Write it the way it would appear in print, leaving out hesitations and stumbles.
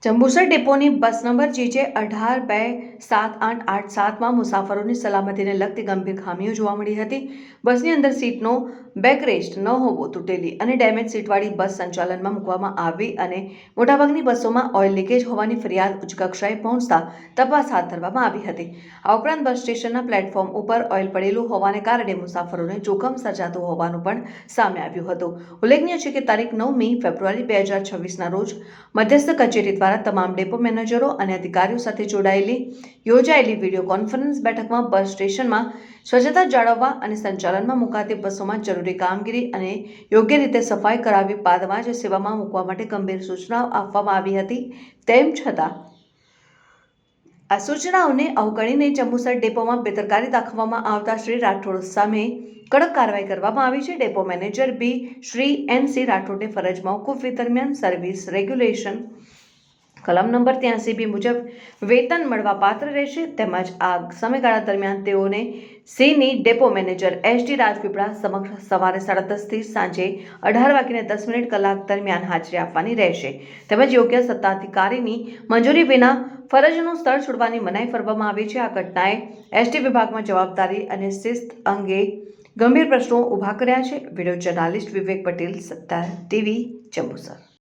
જંબુસર ડેપોની બસ number GJ 18-2-7-8-8-7માં મુસાફરોની સલામતીને લગતી ગંભીર ખામીઓ જોવા મળી હતી। બસની અંદર સીટનો બેકરેસ્ટ ન હોવો, તૂટેલી અને ડેમેજ સીટવાળી બસ સંચાલનમાં મૂકવામાં આવી અને મોટાભાગની બસોમાં ઓઇલ લીકેજ હોવાની ફરિયાદ ઉચ્ચ કક્ષાએ પહોંચતા તપાસ હાથ ધરવામાં આવી હતી। આ ઉપરાંત બસ સ્ટેશનના પ્લેટફોર્મ ઉપર ઓઇલ પડેલું હોવાને કારણે મુસાફરોને જોખમ સર્જાતું હોવાનું પણ સામે આવ્યું હતું। ઉલ્લેખનીય છે કે તારીખ 9મી ફેબ્રુઆરી 2026ના રોજ મધ્યસ્થ કચેરી દ્વારા તમામ ડેપો મેનેજરો અને અધિકારીઓ સાથે યોજાયેલી વિડીયો કોન્ફરન્સ બેઠકમાં બસ સ્ટેશનમાં સ્વચ્છતા જાળવવા અને સંચાલનમાં મુકાતી બસોમાં જરૂરી કામગીરી અને યોગ્ય રીતે સફાઈ કરાવી બાદમાં જ સેવામાં મૂકવા માટે ગંભીર સૂચનાઓ આપવામાં આવી હતી। તેમ છતાં આ સૂચનાઓને અવગણીને જંબુસર ડેપોમાં બેદરકારી દાખવવામાં આવતા શ્રી રાઠોડ સામે કડક કાર્યવાહી કરવામાં આવી છે। ડેપો મેનેજર બી શ્રી NC રાઠોડને ફરજ મોકૂફ દરમિયાન સર્વિસ રેગ્યુલેશન કલમ નંબર 83B મુજબ વેતન મળવાપાત્ર રહેશે, તેમજ આ સમયગાળા દરમિયાન તેઓને સીની ડેપો મેનેજર SD રાજપીપળા સમક્ષ સવારે 10:30 થી સાંજે 18:10 કલાક દરમિયાન હાજરી આપવાની રહેશે, તેમજ યોગ્ય સત્તાધિકારીની મંજૂરી વિના ફરજનું સ્થળ છોડવાની મનાઈ ફરવામાં આવી છે। આ ઘટનાએ SD વિભાગમાં જવાબદારી અને શિસ્ત અંગે ગંભીર પ્રશ્નો ઊભા કર્યા છે। વિડીયો જર્નાલિસ્ટ વિવેક પટેલ, સત્તા TV, જંબુસર।